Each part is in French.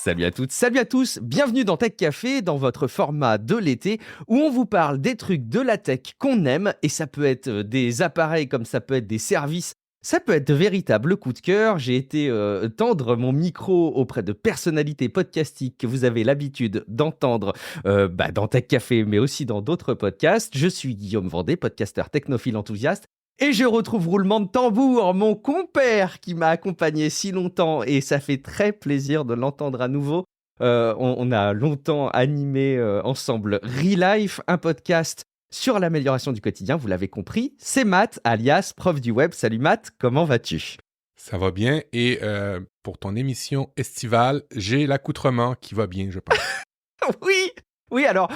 Salut à toutes, salut à tous, bienvenue dans Tech Café, dans votre format de l'été, où on vous parle des trucs de la tech qu'on aime, et ça peut être des appareils comme ça peut être des services, ça peut être de véritables coups de cœur. J'ai été tendre mon micro auprès de personnalités podcastiques que vous avez l'habitude d'entendre dans Tech Café, mais aussi dans d'autres podcasts. Je suis Guillaume Vendée, podcasteur technophile enthousiaste. Et je retrouve roulement de tambour, mon compère qui m'a accompagné si longtemps, et ça fait très plaisir de l'entendre à nouveau. On a longtemps animé ensemble Relife, un podcast sur l'amélioration du quotidien, vous l'avez compris. C'est Matt, alias prof du web. Salut Matt, comment vas-tu ? Ça va bien, et pour ton émission estivale, j'ai l'accoutrement qui va bien, je pense. Oui, alors,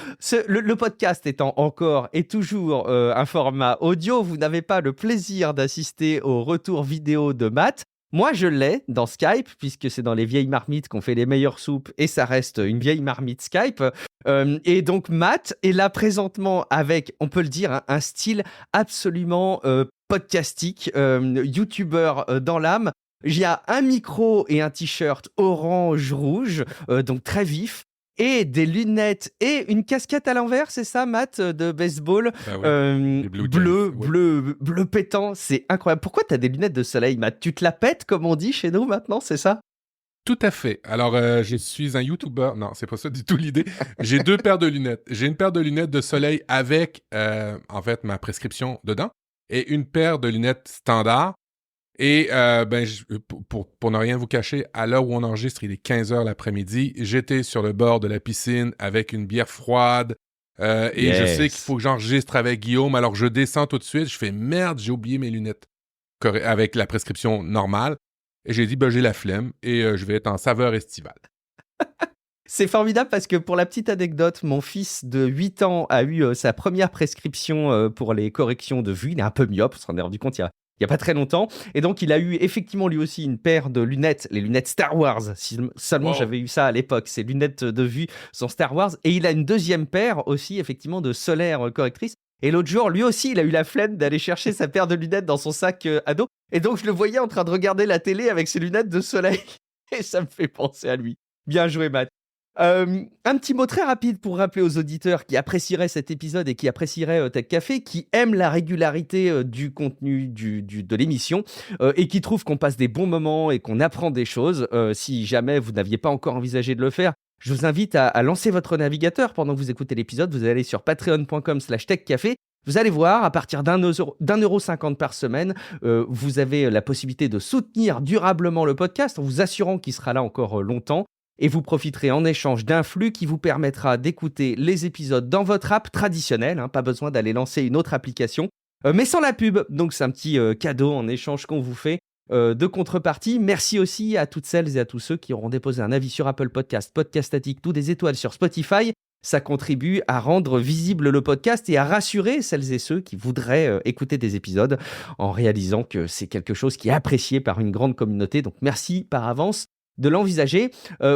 le podcast étant encore et toujours un format audio, vous n'avez pas le plaisir d'assister au retour vidéo de Matt. Moi, je l'ai dans Skype, puisque c'est dans les vieilles marmites qu'on fait les meilleures soupes, et ça reste une vieille marmite Skype. Et donc, Matt est là présentement avec, on peut le dire, un style absolument podcastique, youtubeur dans l'âme. Il y a un micro et un t-shirt orange-rouge, donc très vif. Et des lunettes et une casquette à l'envers, c'est ça, Matt, de baseball, Ben oui, les Blue bleu, Jays, oui. bleu pétant, c'est incroyable. Pourquoi tu as des lunettes de soleil, Matt ? Tu te la pètes, comme on dit chez nous maintenant, c'est ça ? Tout à fait. Alors, je suis un YouTuber. Non, c'est pas ça du tout l'idée. J'ai deux paires de lunettes. J'ai une paire de lunettes de soleil avec, en fait, ma prescription dedans, et une paire de lunettes standard. Et pour ne rien vous cacher, à l'heure où on enregistre, il est 15h l'après-midi. J'étais sur le bord de la piscine avec une bière froide. Et je sais qu'il faut que j'enregistre avec Guillaume. Alors, je descends tout de suite. Je fais « Merde, j'ai oublié mes lunettes » avec la prescription normale. Et j'ai dit « J'ai la flemme et je vais être en saveur estivale. » C'est formidable parce que pour la petite anecdote, mon fils de 8 ans a eu sa première prescription pour les corrections de vue. Il est un peu myope, on s'en est rendu compte il y a pas très longtemps. Et donc, il a eu effectivement lui aussi une paire de lunettes, les lunettes Star Wars. Si seulement j'avais eu ça à l'époque, ces lunettes de vue sont Star Wars. Et il a une deuxième paire aussi, effectivement, de solaire correctrice. Et l'autre jour, lui aussi, il a eu la flemme d'aller chercher sa paire de lunettes dans son sac à dos. Et donc, je le voyais en train de regarder la télé avec ses lunettes de soleil. Et ça me fait penser à lui. Bien joué, Matt. Un petit mot très rapide pour rappeler aux auditeurs qui apprécieraient cet épisode et qui apprécieraient Tech Café, qui aiment la régularité du contenu de l'émission et qui trouvent qu'on passe des bons moments et qu'on apprend des choses. Si jamais vous n'aviez pas encore envisagé de le faire, je vous invite à lancer votre navigateur pendant que vous écoutez l'épisode. Vous allez sur patreon.com/techcafé. Vous allez voir, à partir d'1,50€ par semaine, vous avez la possibilité de soutenir durablement le podcast en vous assurant qu'il sera là encore longtemps. Et vous profiterez en échange d'un flux qui vous permettra d'écouter les épisodes dans votre app traditionnelle, pas besoin d'aller lancer une autre application, mais sans la pub. Donc c'est un petit cadeau en échange qu'on vous fait de contrepartie. Merci aussi à toutes celles et à tous ceux qui auront déposé un avis sur Apple Podcast, Podcast Addict ou des étoiles sur Spotify. Ça contribue à rendre visible le podcast et à rassurer celles et ceux qui voudraient écouter des épisodes en réalisant que c'est quelque chose qui est apprécié par une grande communauté. Donc merci par avance de l'envisager.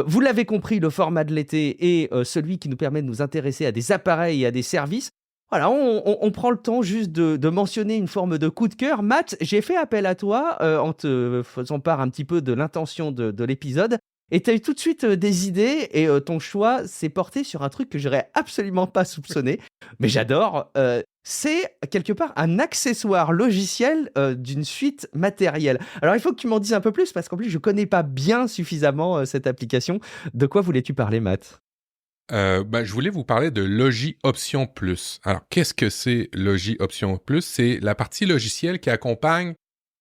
Vous l'avez compris, le format de l'été est celui qui nous permet de nous intéresser à des appareils et à des services. Voilà, on prend le temps juste de mentionner une forme de coup de cœur. Matt, j'ai fait appel à toi en te faisant part un petit peu de l'intention de l'épisode. Et tu as eu tout de suite des idées et ton choix s'est porté sur un truc que j'aurais absolument pas soupçonné. Mais j'adore. C'est quelque part un accessoire logiciel d'une suite matérielle. Alors il faut que tu m'en dises un peu plus parce qu'en plus je connais pas bien suffisamment cette application. De quoi voulais-tu parler, Matt ? Je voulais vous parler de Logi Option Plus. Alors, qu'est-ce que c'est Logi Option Plus? C'est la partie logicielle qui accompagne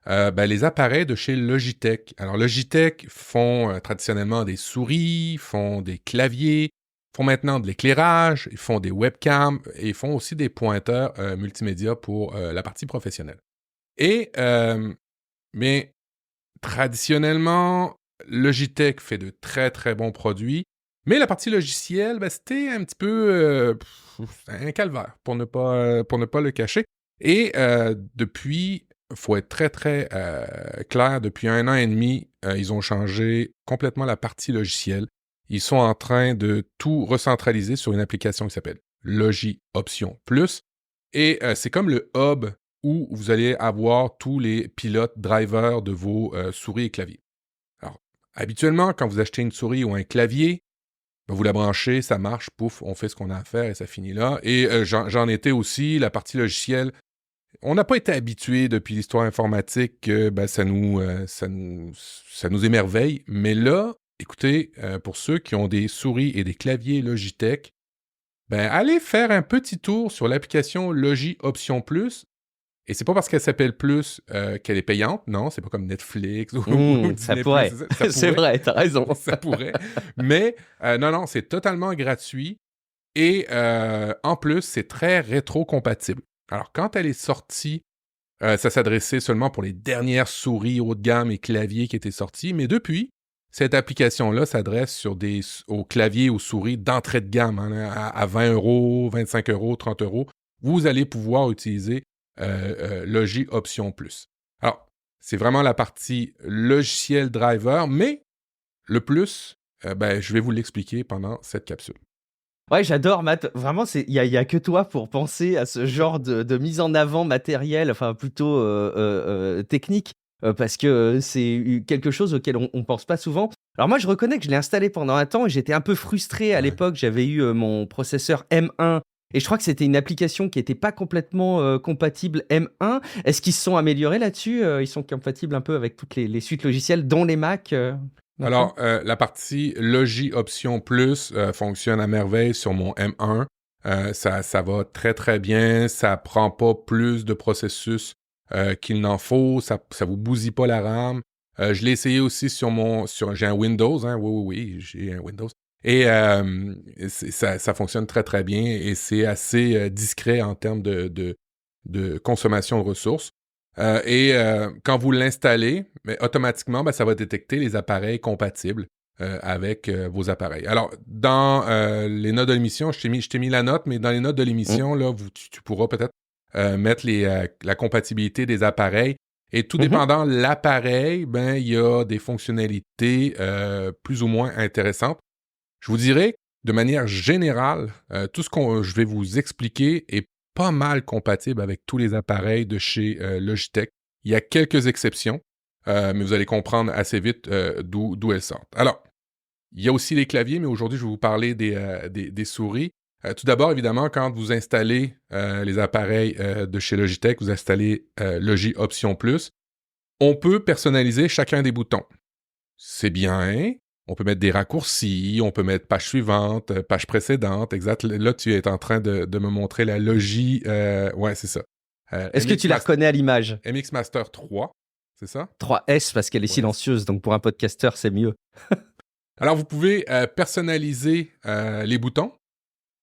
les appareils de chez Logitech. Alors, Logitech font traditionnellement des souris, font des claviers, font maintenant de l'éclairage, ils font des webcams et ils font aussi des pointeurs multimédia pour la partie professionnelle. Et, mais traditionnellement, Logitech fait de très, très bons produits. Mais la partie logicielle, c'était un petit peu un calvaire, pour ne pas le cacher. Et depuis, il faut être très, très clair, depuis 1 an et demi, ils ont changé complètement la partie logicielle. Ils sont en train de tout recentraliser sur une application qui s'appelle Logi Option Plus. Et c'est comme le hub où vous allez avoir tous les pilotes drivers de vos souris et claviers. Alors, habituellement, quand vous achetez une souris ou un clavier, ben, vous la branchez, ça marche, pouf, on fait ce qu'on a à faire et ça finit là. Et j'en étais aussi, la partie logicielle. On n'a pas été habitué depuis l'histoire informatique que ben, ça nous émerveille. Mais là, écoutez, pour ceux qui ont des souris et des claviers Logitech, ben, allez faire un petit tour sur l'application Logi Option Plus. Et c'est pas parce qu'elle s'appelle Plus qu'elle est payante, non, c'est pas comme Netflix ou Ça Disney+. pourrait. Ça pourrait. C'est vrai, t'as raison. Ça pourrait. Mais non, c'est totalement gratuit. Et en plus, c'est très rétro-compatible. Alors, quand elle est sortie, ça s'adressait seulement pour les dernières souris haut de gamme et claviers qui étaient sortis. Mais depuis, cette application-là s'adresse aux claviers, aux souris d'entrée de gamme, hein, à 20 €, 25 €, 30 €. Vous allez pouvoir utiliser Logi Option Plus. Alors, c'est vraiment la partie logiciel driver, mais le plus, ben, je vais vous l'expliquer pendant cette capsule. Ouais, j'adore, Matt. Vraiment, il y a que toi pour penser à ce genre de mise en avant matérielle, enfin plutôt technique, parce que c'est quelque chose auquel on pense pas souvent. Alors moi, je reconnais que je l'ai installé pendant un temps et j'étais un peu frustré à Ouais. l'époque. J'avais eu mon processeur M1 et je crois que c'était une application qui n'était pas complètement compatible M1. Est-ce qu'ils se sont améliorés là-dessus? Ils sont compatibles un peu avec toutes les suites logicielles, dont les Mac maintenant? Alors, la partie Logi Option Plus fonctionne à merveille sur mon M1. Ça va très, très bien. Ça prend pas plus de processus qu'il n'en faut. Ça vous bousille pas la RAM. Je l'ai essayé aussi j'ai un Windows, hein. Oui, j'ai un Windows. Et ça fonctionne très, très bien et c'est assez discret en termes de consommation de ressources. Quand vous l'installez, mais automatiquement, ben, ça va détecter les appareils compatibles avec vos appareils. Alors, dans les notes de l'émission, je t'ai mis la note, mais dans les notes de l'émission, là, tu pourras peut-être mettre la compatibilité des appareils. Et tout dépendant de l'appareil, ben, il y a des fonctionnalités plus ou moins intéressantes. Je vous dirais, de manière générale, tout ce que je vais vous expliquer est pas mal compatible avec tous les appareils de chez Logitech. Il y a quelques exceptions, mais vous allez comprendre assez vite d'où elles sortent. Alors, il y a aussi les claviers, mais aujourd'hui, je vais vous parler des souris. Tout d'abord, évidemment, quand vous installez les appareils de chez Logitech, vous installez Logi Option Plus, on peut personnaliser chacun des boutons. C'est bien. On peut mettre des raccourcis, on peut mettre page suivante, page précédente, exact. Là, tu es en train de me montrer la Logi. Ouais, c'est ça. Est-ce que tu la reconnais à l'image? MX Master 3, c'est ça? 3S parce qu'elle est silencieuse, donc pour un podcasteur, c'est mieux. Alors, vous pouvez personnaliser les boutons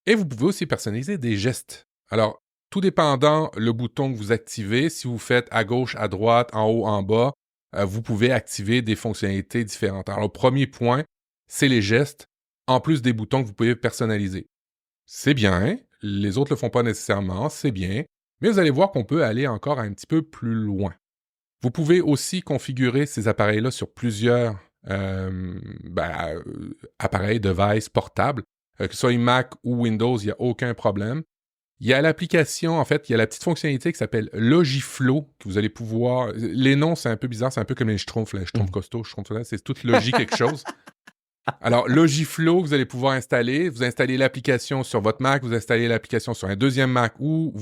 et vous pouvez aussi personnaliser des gestes. Alors, tout dépendant le bouton que vous activez, si vous faites à gauche, à droite, en haut, en bas, vous pouvez activer des fonctionnalités différentes. Alors, le premier point, c'est les gestes, en plus des boutons que vous pouvez personnaliser. C'est bien, les autres ne le font pas nécessairement, c'est bien, mais vous allez voir qu'on peut aller encore un petit peu plus loin. Vous pouvez aussi configurer ces appareils-là sur plusieurs appareils, devices portables, que ce soit Mac ou Windows, il n'y a aucun problème. Il y a l'application, en fait, il y a la petite fonctionnalité qui s'appelle Logiflow, que vous allez pouvoir... Les noms, c'est un peu bizarre, c'est un peu comme les Schtroumpfs, les Schtroumpfs costauds, c'est toute logique quelque chose. Alors, Logiflow, vous allez pouvoir installer. Vous installez l'application sur votre Mac, vous installez l'application sur un deuxième Mac ou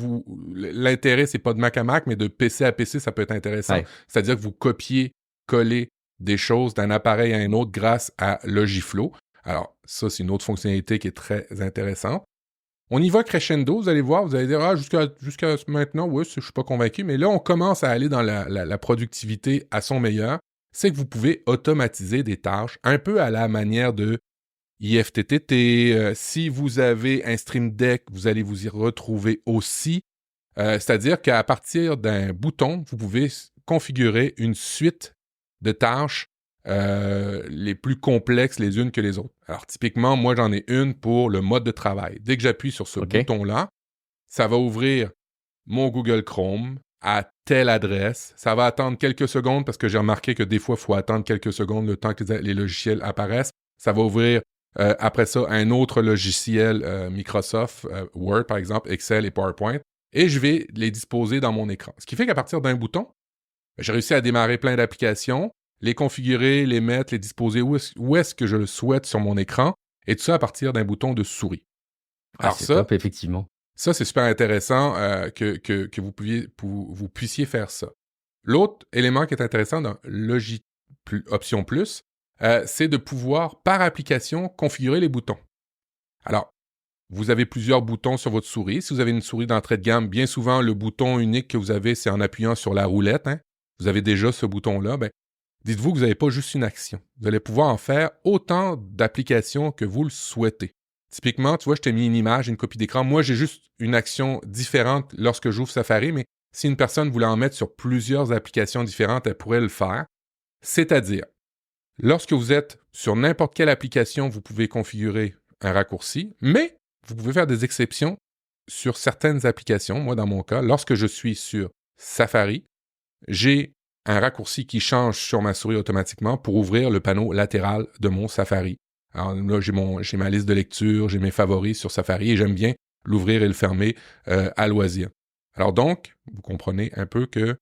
l'intérêt, c'est pas de Mac à Mac, mais de PC à PC, ça peut être intéressant. Ouais. C'est-à-dire que vous copiez, collez des choses d'un appareil à un autre grâce à Logiflow. Alors, ça, c'est une autre fonctionnalité qui est très intéressante. On y va crescendo, vous allez voir, vous allez dire, jusqu'à maintenant, oui, je suis pas convaincu, mais là, on commence à aller dans la productivité à son meilleur. C'est que vous pouvez automatiser des tâches un peu à la manière de IFTTT. Si vous avez un Stream Deck, vous allez vous y retrouver aussi. C'est-à-dire qu'à partir d'un bouton, vous pouvez configurer une suite de tâches les plus complexes les unes que les autres. Alors, typiquement, moi, j'en ai une pour le mode de travail. Dès que j'appuie sur ce bouton-là, ça va ouvrir mon Google Chrome à telle adresse. Ça va attendre quelques secondes parce que j'ai remarqué que des fois, il faut attendre quelques secondes le temps que les logiciels apparaissent. Ça va ouvrir après ça un autre logiciel Microsoft, Word par exemple, Excel et PowerPoint, et je vais les disposer dans mon écran. Ce qui fait qu'à partir d'un bouton, j'ai réussi à démarrer plein d'applications. les configurer, les mettre, les disposer où est-ce que je le souhaite sur mon écran, et tout ça à partir d'un bouton de souris. Alors c'est top, effectivement. Ça, c'est super intéressant que vous puissiez faire ça. L'autre élément qui est intéressant dans Logi Option Plus, c'est de pouvoir, par application, configurer les boutons. Alors, vous avez plusieurs boutons sur votre souris. Si vous avez une souris d'entrée de gamme, bien souvent, le bouton unique que vous avez, c'est en appuyant sur la roulette. Hein. Vous avez déjà ce bouton-là. Ben, dites-vous que vous n'avez pas juste une action. Vous allez pouvoir en faire autant d'applications que vous le souhaitez. Typiquement, tu vois, je t'ai mis une image, une copie d'écran. Moi, j'ai juste une action différente lorsque j'ouvre Safari, mais si une personne voulait en mettre sur plusieurs applications différentes, elle pourrait le faire. C'est-à-dire, lorsque vous êtes sur n'importe quelle application, vous pouvez configurer un raccourci, mais vous pouvez faire des exceptions sur certaines applications. Moi, dans mon cas, lorsque je suis sur Safari, j'ai un raccourci qui change sur ma souris automatiquement pour ouvrir le panneau latéral de mon Safari. Alors là, j'ai ma liste de lecture, j'ai mes favoris sur Safari et j'aime bien l'ouvrir et le fermer à loisir. Alors donc, vous comprenez un peu que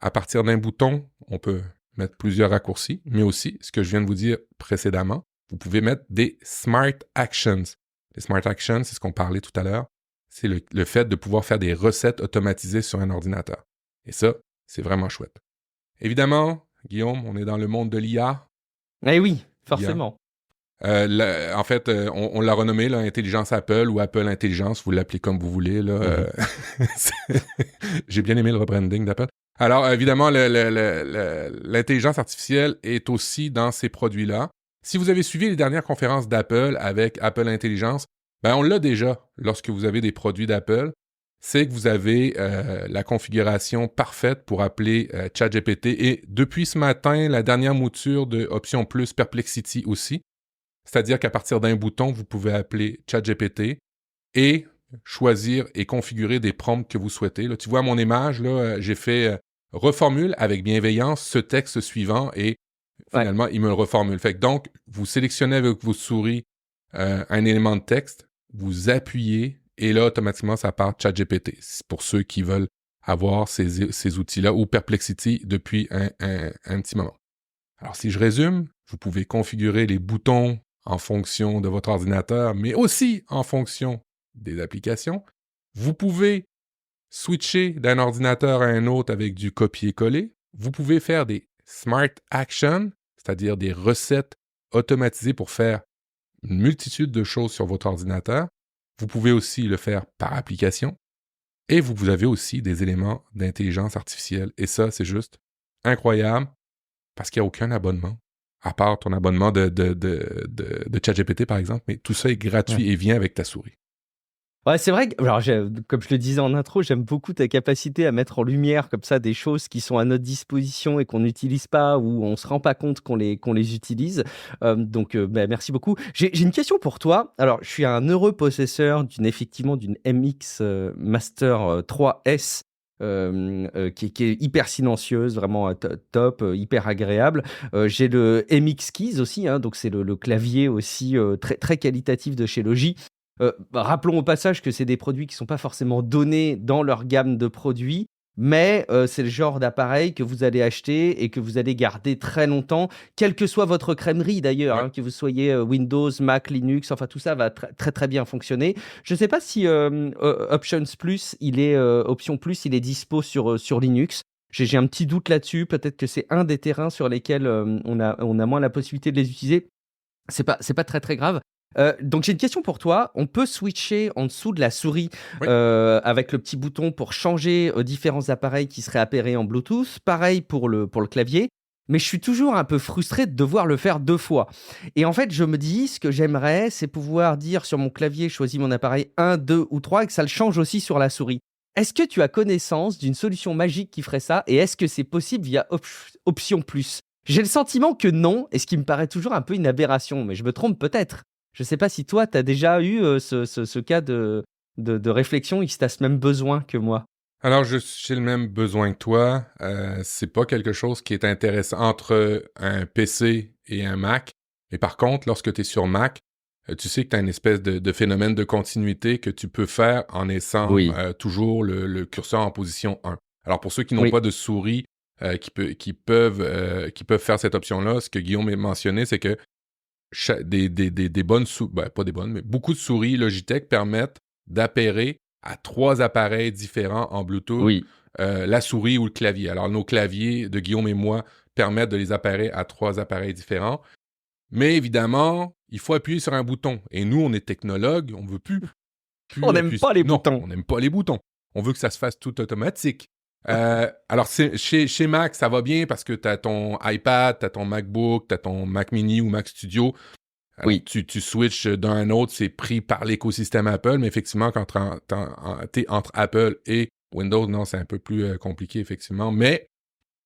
à partir d'un bouton, on peut mettre plusieurs raccourcis, mais aussi, ce que je viens de vous dire précédemment, vous pouvez mettre des Smart Actions. Les Smart Actions, c'est ce qu'on parlait tout à l'heure, c'est le fait de pouvoir faire des recettes automatisées sur un ordinateur. Et ça, c'est vraiment chouette. Évidemment, Guillaume, on est dans le monde de l'IA. Eh oui, forcément. En fait, on l'a renommé là, Intelligence Apple ou Apple Intelligence, vous l'appelez comme vous voulez. Là, J'ai bien aimé le rebranding d'Apple. Alors, évidemment, l'intelligence artificielle est aussi dans ces produits-là. Si vous avez suivi les dernières conférences d'Apple avec Apple Intelligence, ben on l'a déjà lorsque vous avez des produits d'Apple. C'est que vous avez la configuration parfaite pour appeler ChatGPT. Et depuis ce matin, la dernière mouture de Option Plus Perplexity aussi. C'est-à-dire qu'à partir d'un bouton, vous pouvez appeler ChatGPT et choisir et configurer des prompts que vous souhaitez. Là, tu vois mon image, là, j'ai fait reformule avec bienveillance ce texte suivant et finalement, il me le reformule. Fait que donc, vous sélectionnez avec vos souris un élément de texte, vous appuyez et là, automatiquement, ça part ChatGPT. C'est pour ceux qui veulent avoir ces outils-là ou Perplexity depuis un petit moment. Alors, si je résume, vous pouvez configurer les boutons en fonction de votre ordinateur, mais aussi en fonction des applications. Vous pouvez switcher d'un ordinateur à un autre avec du copier-coller. Vous pouvez faire des Smart Actions, c'est-à-dire des recettes automatisées pour faire une multitude de choses sur votre ordinateur. Vous pouvez aussi le faire par application. Et vous avez aussi des éléments d'intelligence artificielle. Et ça, c'est juste incroyable parce qu'il n'y a aucun abonnement. À part ton abonnement de ChatGPT, par exemple, mais tout ça est gratuit et vient avec ta souris. Ouais, c'est vrai que, alors, comme je le disais en intro, j'aime beaucoup ta capacité à mettre en lumière comme ça des choses qui sont à notre disposition et qu'on n'utilise pas ou on ne se rend pas compte qu'on les utilise. Donc, merci beaucoup. J'ai une question pour toi. Alors, je suis un heureux possesseur d'une MX Master 3S. Qui est hyper silencieuse, vraiment top, hyper agréable. J'ai le MX Keys aussi, hein, donc c'est le clavier aussi très, très qualitatif de chez Logi. Rappelons au passage que c'est des produits qui ne sont pas forcément donnés dans leur gamme de produits, mais c'est le genre d'appareil que vous allez acheter et que vous allez garder très longtemps, quelle que soit votre crèmerie d'ailleurs, hein, que vous soyez Windows, Mac, Linux, enfin tout ça va très très bien fonctionner. Je ne sais pas si Option Plus, il est dispo sur Linux. J'ai un petit doute là-dessus, peut-être que c'est un des terrains sur lesquels on a moins la possibilité de les utiliser. C'est pas très très grave. Donc j'ai une question pour toi. On peut switcher en dessous de la souris avec le petit bouton pour changer différents appareils qui seraient appairés en Bluetooth. Pareil pour le clavier. Mais je suis toujours un peu frustré de devoir le faire 2 fois. Et en fait, je me dis, ce que j'aimerais, c'est pouvoir dire sur mon clavier, choisis mon appareil 1, 2 ou 3 et que ça le change aussi sur la souris. Est-ce que tu as connaissance d'une solution magique qui ferait ça? Et est-ce que c'est possible via Option Plus? J'ai le sentiment que non, et ce qui me paraît toujours un peu une aberration, mais je me trompe peut-être. Je ne sais pas si toi, tu as déjà eu ce cas de réflexion et si tu as ce même besoin que moi. Alors, j'ai le même besoin que toi. C'est pas quelque chose qui est intéressant entre un PC et un Mac. Mais par contre, lorsque tu es sur Mac, tu sais que tu as une espèce de phénomène de continuité que tu peux faire en laissant toujours le curseur en position 1. Alors, pour ceux qui n'ont pas de souris, qui peuvent faire cette option-là. Ce que Guillaume a mentionné, c'est que des bonnes souris, pas des bonnes, mais beaucoup de souris Logitech permettent d'appairer à 3 appareils différents en Bluetooth Oui. la souris ou le clavier. Alors, nos claviers de Guillaume et moi permettent de les appairer à 3 appareils différents. Mais évidemment, il faut appuyer sur un bouton. Et nous, on est technologues, on ne veut plus On n'aime pas les boutons. Non, on n'aime pas les boutons. On veut que ça se fasse tout automatique. Alors, chez Mac, ça va bien parce que tu as ton iPad, tu as ton MacBook, tu as ton Mac Mini ou Mac Studio. Alors, Oui. tu switches d'un à un autre, c'est pris par l'écosystème Apple, mais effectivement, quand t'es entre Apple et Windows, non, c'est un peu plus compliqué, effectivement. Mais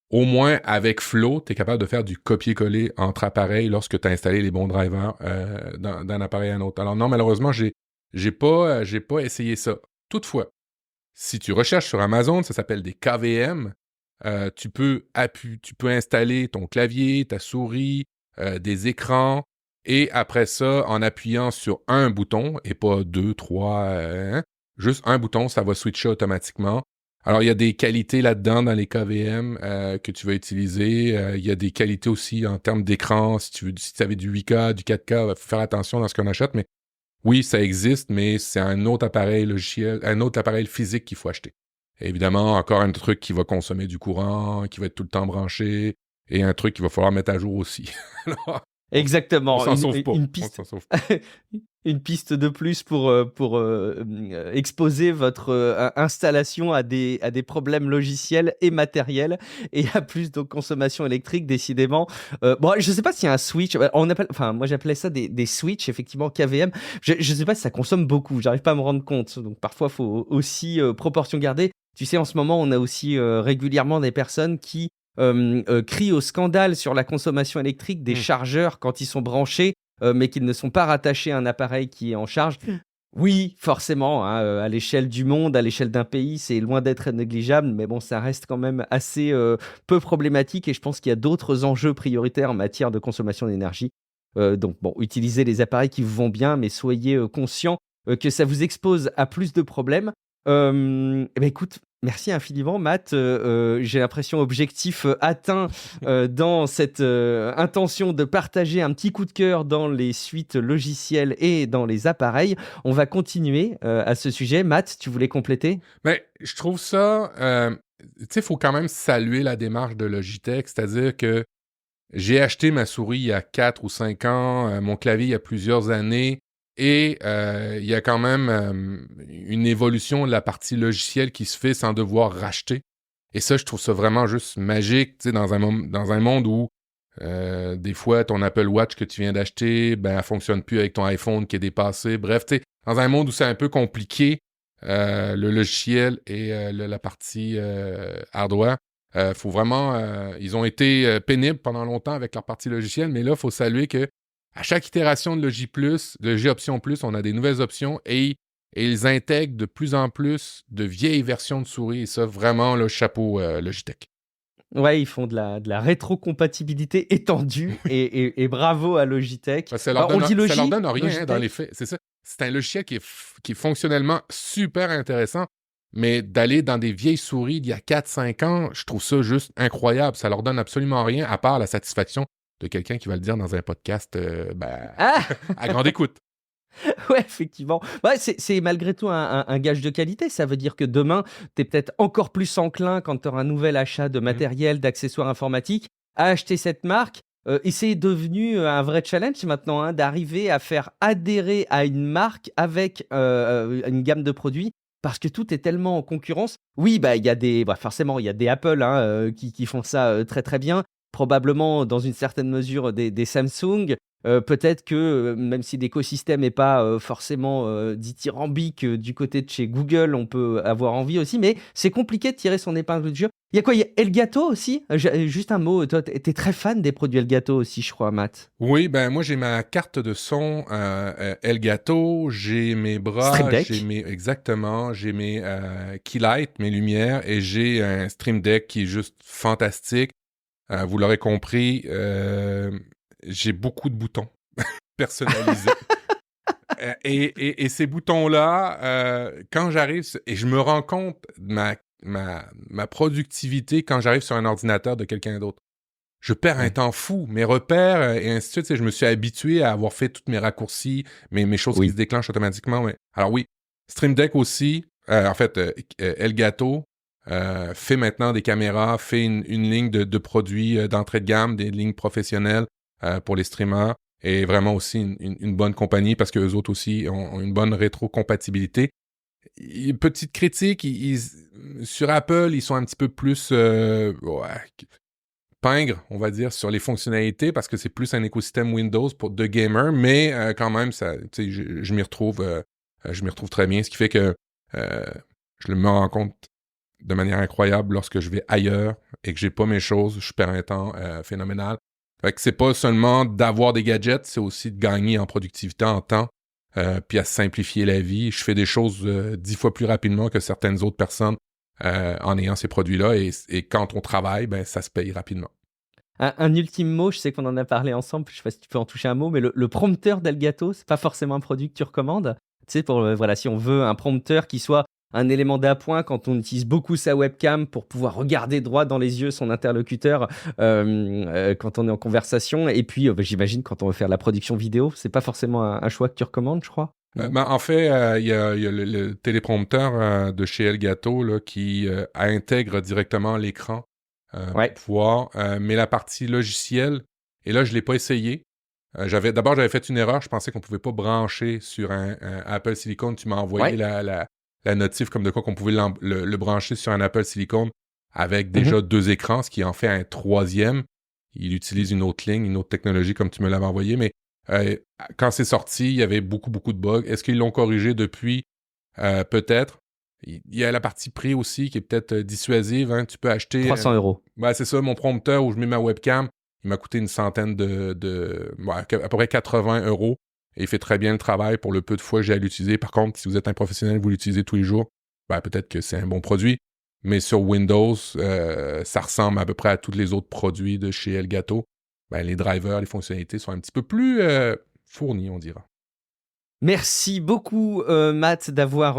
au moins, avec Flow, tu es capable de faire du copier-coller entre appareils lorsque tu as installé les bons drivers d'un appareil à un autre. Alors non, malheureusement, j'ai pas essayé ça. Toutefois, si tu recherches sur Amazon, ça s'appelle des KVM. Tu peux installer ton clavier, ta souris, des écrans, et après ça, en appuyant sur un bouton, et pas 2, 3, juste un bouton, ça va switcher automatiquement. Alors, il y a des qualités là-dedans dans les KVM que tu vas utiliser. Il y a des qualités aussi en termes d'écran. Si tu avais du 8K, du 4K, il faut faire attention dans ce qu'on achète. Mais oui, ça existe, mais c'est un autre appareil logiciel, un autre appareil physique qu'il faut acheter. Et évidemment, encore un truc qui va consommer du courant, qui va être tout le temps branché, et un truc qu'il va falloir mettre à jour aussi. Alors, Exactement. on s'en sauve pas. Une piste. Une piste de plus pour exposer votre installation à des problèmes logiciels et matériels et à plus de consommation électrique, décidément. Bon, je ne sais pas s'il y a un switch. Moi, j'appelais ça des switches, effectivement, KVM. Je ne sais pas si ça consomme beaucoup. J'arrive pas à me rendre compte. Donc, parfois, il faut aussi proportion garder. Tu sais, en ce moment, on a aussi régulièrement des personnes qui crient au scandale sur la consommation électrique des chargeurs quand ils sont branchés, mais qu'ils ne sont pas rattachés à un appareil qui est en charge. Oui, forcément, hein, à l'échelle du monde, à l'échelle d'un pays, c'est loin d'être négligeable, mais bon, ça reste quand même assez peu problématique et je pense qu'il y a d'autres enjeux prioritaires en matière de consommation d'énergie. Donc, bon, utilisez les appareils qui vous vont bien, mais soyez conscients que ça vous expose à plus de problèmes. Écoute, merci infiniment, Matt. J'ai l'impression objectif atteint dans cette intention de partager un petit coup de cœur dans les suites logicielles et dans les appareils. On va continuer à ce sujet. Matt, tu voulais compléter? Mais je trouve ça... tu sais, il faut quand même saluer la démarche de Logitech, c'est-à-dire que j'ai acheté ma souris il y a 4 ou 5 ans, mon clavier il y a plusieurs années, et il y a quand même une évolution de la partie logicielle qui se fait sans devoir racheter. Et ça, je trouve ça vraiment juste magique, tu sais, dans un monde où des fois, ton Apple Watch que tu viens d'acheter, ben, elle fonctionne plus avec ton iPhone qui est dépassé. Bref, tu sais, dans un monde où c'est un peu compliqué, le logiciel et la partie hardware, faut vraiment... ils ont été pénibles pendant longtemps avec leur partie logicielle, mais là, il faut saluer que à chaque itération de Logi+, Logi Option Plus, on a des nouvelles options et ils intègrent de plus en plus de vieilles versions de souris. Et ça, vraiment, le chapeau Logitech. Ouais, ils font de la rétrocompatibilité étendue et bravo à Logitech. Ça leur on dit ça leur donne rien Logitech. Dans les faits. C'est ça. C'est un logiciel qui est fonctionnellement super intéressant, mais d'aller dans des vieilles souris d'il y a 4-5 ans, je trouve ça juste incroyable. Ça leur donne absolument rien à part la satisfaction de quelqu'un qui va le dire dans un podcast à grande écoute. Ouais, effectivement. Ouais, c'est malgré tout un gage de qualité. Ça veut dire que demain, tu es peut-être encore plus enclin quand tu auras un nouvel achat de matériel, d'accessoires informatiques, à acheter cette marque. Et c'est devenu un vrai challenge maintenant, hein, d'arriver à faire adhérer à une marque avec une gamme de produits. Parce que tout est tellement en concurrence. Oui, il y a forcément, il y a des Apple qui font ça très très bien. Probablement, dans une certaine mesure, des Samsung. Peut-être que même si l'écosystème n'est pas forcément dithyrambique du côté de chez Google, on peut avoir envie aussi, mais c'est compliqué de tirer son épingle du jeu. Il y a quoi? Il y a Elgato aussi? Juste un mot, toi, t'es très fan des produits Elgato aussi, je crois, Matt. Oui, ben moi j'ai ma carte de son Elgato, j'ai mes bras, Stream Deck. Exactement, j'ai mes Keylight, mes lumières, et j'ai un Stream Deck qui est juste fantastique. Vous l'aurez compris, j'ai beaucoup de boutons personnalisés. Et ces boutons-là, quand j'arrive, et je me rends compte de ma productivité quand j'arrive sur un ordinateur de quelqu'un d'autre. Je perds un temps fou. Mes repères et ainsi de suite. Je me suis habitué à avoir fait tous mes raccourcis, mes choses qui se déclenchent automatiquement. Ouais. Alors oui, Stream Deck aussi, Elgato fait maintenant des caméras, fait une ligne de produits d'entrée de gamme, des lignes professionnelles pour les streamers, et vraiment aussi une bonne compagnie parce qu'eux autres aussi ont une bonne rétrocompatibilité. Petite critique, sur Apple, ils sont un petit peu plus pingres, on va dire, sur les fonctionnalités parce que c'est plus un écosystème Windows de gamers, mais quand même, ça, je m'y retrouve très bien, ce qui fait que je me rends compte de manière incroyable lorsque je vais ailleurs et que j'ai pas mes choses, je perds un temps phénoménal. Fait que c'est pas seulement d'avoir des gadgets, c'est aussi de gagner en productivité, en temps, puis à simplifier la vie. Je fais des choses 10 fois plus rapidement que certaines autres personnes en ayant ces produits-là, et quand on travaille, ben ça se paye rapidement. Un ultime mot, je sais qu'on en a parlé ensemble, je sais pas si tu peux en toucher un mot, mais le prompteur d'Elgato, c'est pas forcément un produit que tu recommandes. Tu sais, voilà, si on veut un prompteur qui soit un élément d'appoint quand on utilise beaucoup sa webcam pour pouvoir regarder droit dans les yeux son interlocuteur quand on est en conversation, et puis j'imagine quand on veut faire de la production vidéo, c'est pas forcément un choix que tu recommandes, je crois. En fait, il y a le téléprompteur de chez Elgato là, qui intègre directement l'écran pour pouvoir. Mais la partie logicielle, et là, je ne l'ai pas essayé. J'avais fait une erreur. Je pensais qu'on ne pouvait pas brancher sur un Apple Silicon. Tu m'as envoyé la notif comme de quoi qu'on pouvait le brancher sur un Apple Silicon avec déjà 2 écrans, ce qui en fait un 3e. Il utilise une autre ligne, une autre technologie comme tu me l'avais envoyé, mais quand c'est sorti, il y avait beaucoup de bugs. Est-ce qu'ils l'ont corrigé depuis? Peut-être. Il y a la partie prix aussi qui est peut-être dissuasive. Hein. Tu peux acheter... 300 €. Ouais, c'est ça, mon prompteur où je mets ma webcam, il m'a coûté une centaine à peu près 80 €. Et il fait très bien le travail pour le peu de fois que j'ai à l'utiliser. Par contre, si vous êtes un professionnel, vous l'utilisez tous les jours, ben, peut-être que c'est un bon produit. Mais sur Windows, ça ressemble à peu près à tous les autres produits de chez Elgato. Ben, les drivers, les fonctionnalités sont un petit peu plus fournis, on dira. Merci beaucoup Matt d'avoir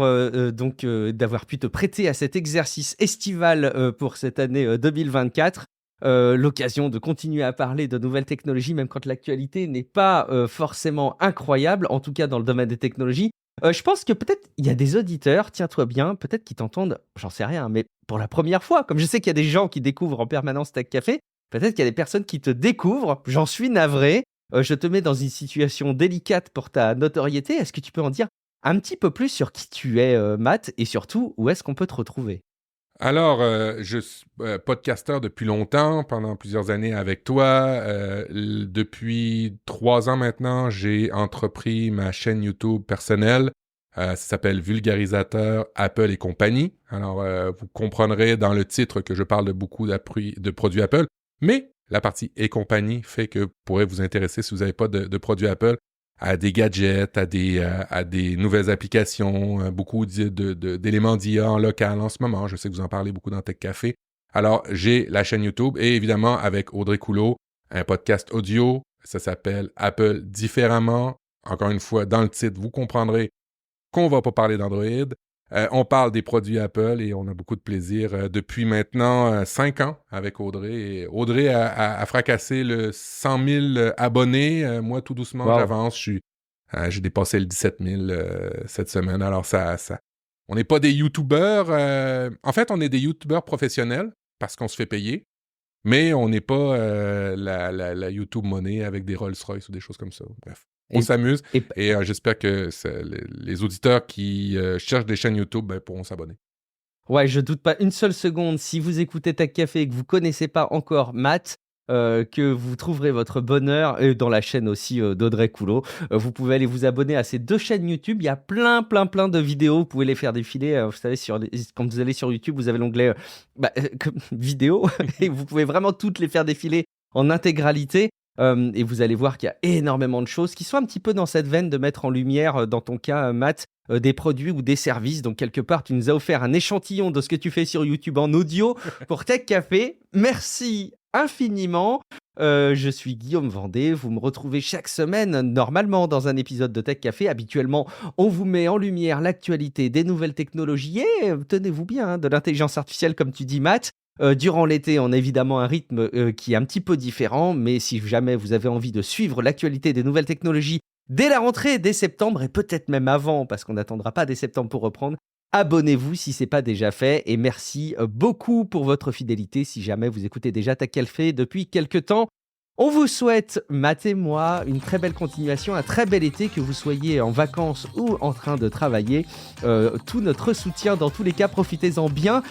pu te prêter à cet exercice estival pour cette année 2024. L'occasion de continuer à parler de nouvelles technologies, même quand l'actualité n'est pas forcément incroyable, en tout cas dans le domaine des technologies. Je pense que peut-être il y a des auditeurs, tiens-toi bien, peut-être qui t'entendent, j'en sais rien, mais pour la première fois, comme je sais qu'il y a des gens qui découvrent en permanence Tech Café, peut-être qu'il y a des personnes qui te découvrent, j'en suis navré. Je te mets dans une situation délicate pour ta notoriété. Est-ce que tu peux en dire un petit peu plus sur qui tu es, Matt, et surtout, où est-ce qu'on peut te retrouver? Alors, je suis podcasteur depuis longtemps, pendant plusieurs années avec toi. Depuis 3 ans maintenant, j'ai entrepris ma chaîne YouTube personnelle. Ça s'appelle Vulgarisateur Apple et compagnie. Alors, vous comprendrez dans le titre que je parle de beaucoup de produits Apple, mais la partie et compagnie fait que pourrait vous intéresser si vous n'avez pas de produits Apple à des gadgets, à des nouvelles applications, beaucoup d'éléments d'IA en local en ce moment. Je sais que vous en parlez beaucoup dans Tech Café. Alors, j'ai la chaîne YouTube et évidemment avec Audrey Coulot, un podcast audio. Ça s'appelle Apple différemment. Encore une fois, dans le titre, vous comprendrez qu'on ne va pas parler d'Android. On parle des produits Apple et on a beaucoup de plaisir depuis maintenant 5 ans avec Audrey. Et Audrey a fracassé le 100 000 abonnés. Moi, tout doucement, j'avance. J'ai dépassé le 17 000 cette semaine. Alors, on n'est pas des YouTubeurs. En fait, on est des YouTubeurs professionnels parce qu'on se fait payer. Mais on n'est pas la YouTube monnaie avec des Rolls-Royce ou des choses comme ça. Bref. On s'amuse et j'espère que les auditeurs qui cherchent des chaînes YouTube pourront s'abonner. Ouais, je doute pas une seule seconde, si vous écoutez Tech Café et que vous connaissez pas encore Matt, que vous trouverez votre bonheur, et dans la chaîne aussi d'Audrey Coulot. Vous pouvez aller vous abonner à ces 2 chaînes YouTube. Il y a plein de vidéos. Vous pouvez les faire défiler. Vous savez, quand vous allez sur YouTube, vous avez l'onglet vidéo et vous pouvez vraiment toutes les faire défiler en intégralité. Et vous allez voir qu'il y a énormément de choses qui sont un petit peu dans cette veine de mettre en lumière, dans ton cas, Matt, des produits ou des services. Donc, quelque part, tu nous as offert un échantillon de ce que tu fais sur YouTube en audio pour Tech Café. Merci infiniment. Je suis Guillaume Vendée. Vous me retrouvez chaque semaine, normalement, dans un épisode de Tech Café. Habituellement, on vous met en lumière l'actualité des nouvelles technologies et, tenez-vous bien, de l'intelligence artificielle, comme tu dis, Matt. Durant l'été, on a évidemment un rythme qui est un petit peu différent, mais si jamais vous avez envie de suivre l'actualité des nouvelles technologies dès la rentrée, dès septembre, et peut-être même avant, parce qu'on n'attendra pas dès septembre pour reprendre, abonnez-vous si ce n'est pas déjà fait. Et merci beaucoup pour votre fidélité si jamais vous écoutez déjà Tech Café depuis quelques temps. On vous souhaite, Matt et moi, une très belle continuation, un très bel été, que vous soyez en vacances ou en train de travailler. Tout notre soutien dans tous les cas, profitez-en bien.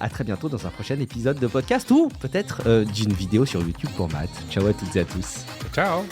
À très bientôt dans un prochain épisode de podcast ou peut-être d'une vidéo sur YouTube pour Matt. Ciao à toutes et à tous. Ciao.